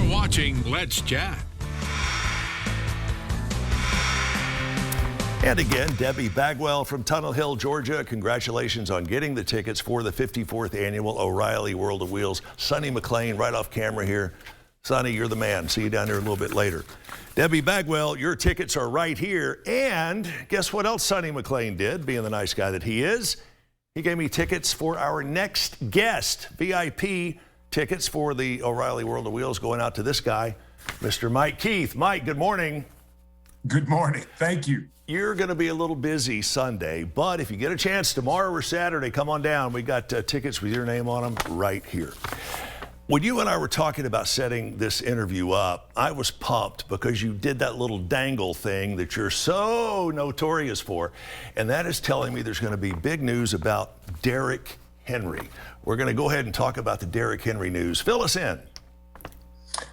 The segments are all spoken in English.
watching Let's Chat. And again, Debbie Bagwell from Tunnel Hill, Georgia. Congratulations on getting the tickets for the 54th Annual O'Reilly World of Wheels. Sonny McLean right off camera here. Sonny, you're the man. See you down there a little bit later. Debbie Bagwell, your tickets are right here. And guess what else Sonny McLean did, being the nice guy that he is? He gave me tickets for our next guest, VIP tickets for the O'Reilly World of Wheels, going out to this guy, Mr. Mike Keith. Mike, good morning. Good morning. Thank you. You're going to be a little busy Sunday, but if you get a chance tomorrow or Saturday, come on down. We got tickets with your name on them right here. When you and I were talking about setting this interview up, I was pumped because you did that little dangle thing that you're so notorious for, and that is telling me there's going to be big news about Derrick Henry. We're going to go ahead and talk about the Derrick Henry news. Fill us in.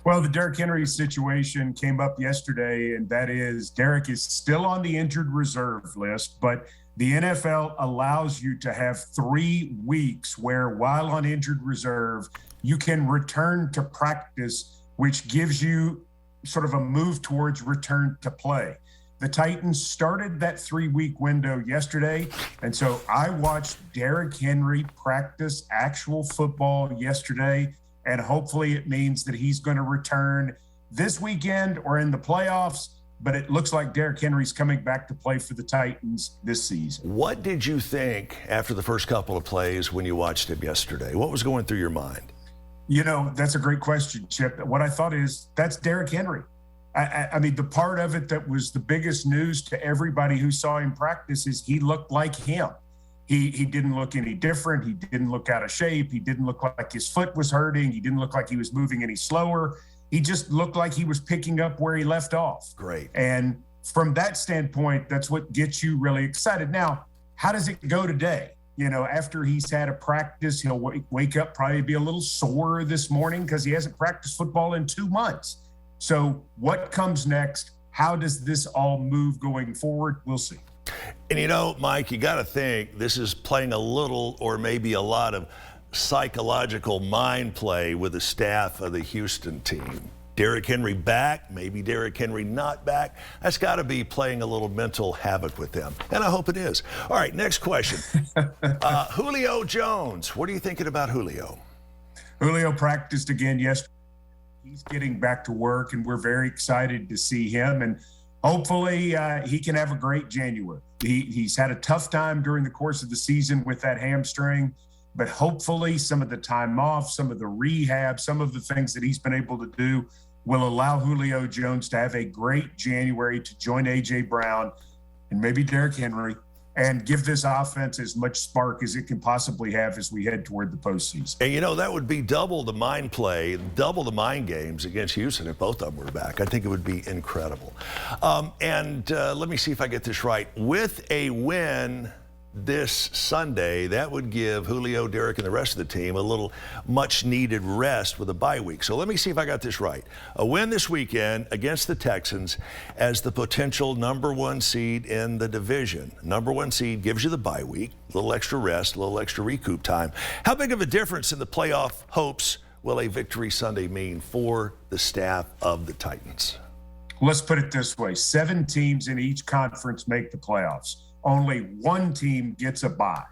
Well, the Derrick Henry situation came up yesterday, and that is Derrick is still on the injured reserve list, but the NFL allows you to have 3 weeks where, while on injured reserve, you can return to practice, which gives you sort of a move towards return to play. The Titans started that 3-week window yesterday, and so I watched Derrick Henry practice actual football yesterday, and hopefully it means that he's going to return this weekend or in the playoffs, but it looks like Derrick Henry's coming back to play for the Titans this season. What did you think after the first couple of plays when you watched him yesterday? What was going through your mind? You know, that's a great question, Chip. What I thought is, that's Derrick Henry. I mean, the part of it that was the biggest news to everybody who saw him practice is he looked like him. He didn't look any different. He didn't look out of shape. He didn't look like his foot was hurting. He didn't look like he was moving any slower. He just looked like he was picking up where he left off. Great. And from that standpoint, that's what gets you really excited. Now, how does it go today? You know, after he's had a practice, he'll wake up, probably be a little sore this morning because he hasn't practiced football in 2 months. So what comes next? How does this all move going forward? We'll see. And you know, Mike, you got to think this is playing a little or maybe a lot of psychological mind play with the staff of the Houston team. Derrick Henry back, maybe Derrick Henry not back. That's got to be playing a little mental havoc with them. And I hope it is. All right, next question. Julio Jones. What are you thinking about Julio? Julio practiced again yesterday. He's getting back to work, and we're very excited to see him. And hopefully he can have a great January. He's had a tough time during the course of the season with that hamstring, but hopefully some of the time off, some of the rehab, some of the things that he's been able to do will allow Julio Jones to have a great January to join A.J. Brown and maybe Derrick Henry and give this offense as much spark as it can possibly have as we head toward the postseason. And, you know, that would be double the mind play, double the mind games against Houston if both of them were back. I think it would be incredible. Let me see if I get this right. With a win this Sunday, that would give Julio, Derrick, and the rest of the team a little much-needed rest with a bye week. So let me see if I got this right. A win this weekend against the Texans as the potential #1 seed in the division. #1 seed gives you the bye week, a little extra rest, a little extra recoup time. How big of a difference in the playoff hopes will a victory Sunday mean for the staff of the Titans? Let's put it this way. 7 teams in each conference make the playoffs. Only 1 team gets a bye.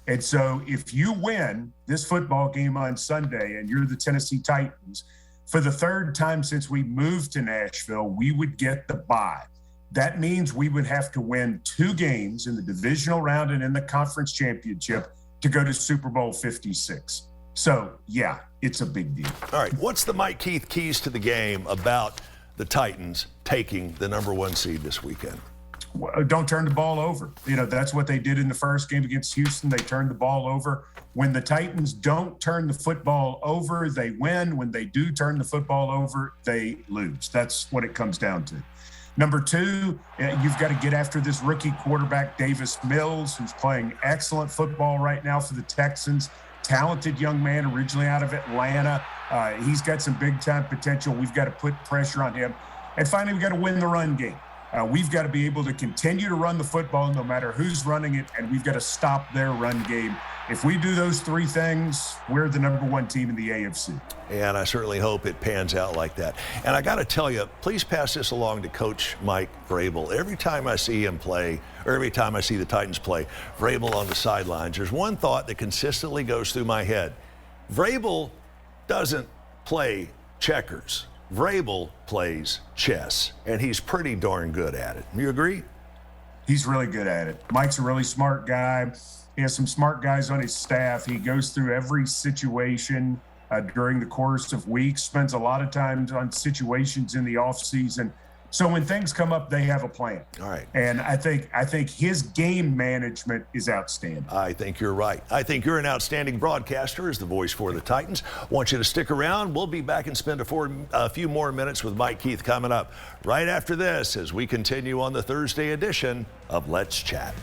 And so if you win this football game on Sunday and you're the Tennessee Titans, for the 3rd time since we moved to Nashville, we would get the bye. That means we would have to win 2 games in the divisional round and in the conference championship to go to Super Bowl 56. So, yeah, it's a big deal. All right, what's the Mike Keith keys to the game about the Titans taking the #1 seed this weekend? Don't turn the ball over. You know, that's what they did in the first game against Houston. They turned the ball over. When the Titans don't turn the football over, they win. When they do turn the football over, they lose. That's what it comes down to. Number 2, you've got to get after this rookie quarterback, Davis Mills, who's playing excellent football right now for the Texans. Talented young man, originally out of Atlanta. He's got some big-time potential. We've got to put pressure on him. And finally, we've got to win the run game. We've got to be able to continue to run the football no matter who's running it, and we've got to stop their run game. If we do those three things, we're the #1 team in the AFC. And I certainly hope it pans out like that. And I got to tell you, please pass this along to Coach Mike Vrabel. Every time I see him play, or every time I see the Titans play, Vrabel on the sidelines, there's one thought that consistently goes through my head. Vrabel doesn't play checkers. Vrabel plays chess, and he's pretty darn good at it. You agree? He's really good at it. Mike's a really smart guy. He has some smart guys on his staff. He goes through every situation during the course of weeks, spends a lot of time on situations in the offseason. So when things come up, they have a plan. All right. And I think his game management is outstanding. I think you're right. I think you're an outstanding broadcaster as the voice for the Titans. Want you to stick around. We'll be back and spend a few more minutes with Mike Keith coming up right after this as we continue on the Thursday edition of Let's Chat.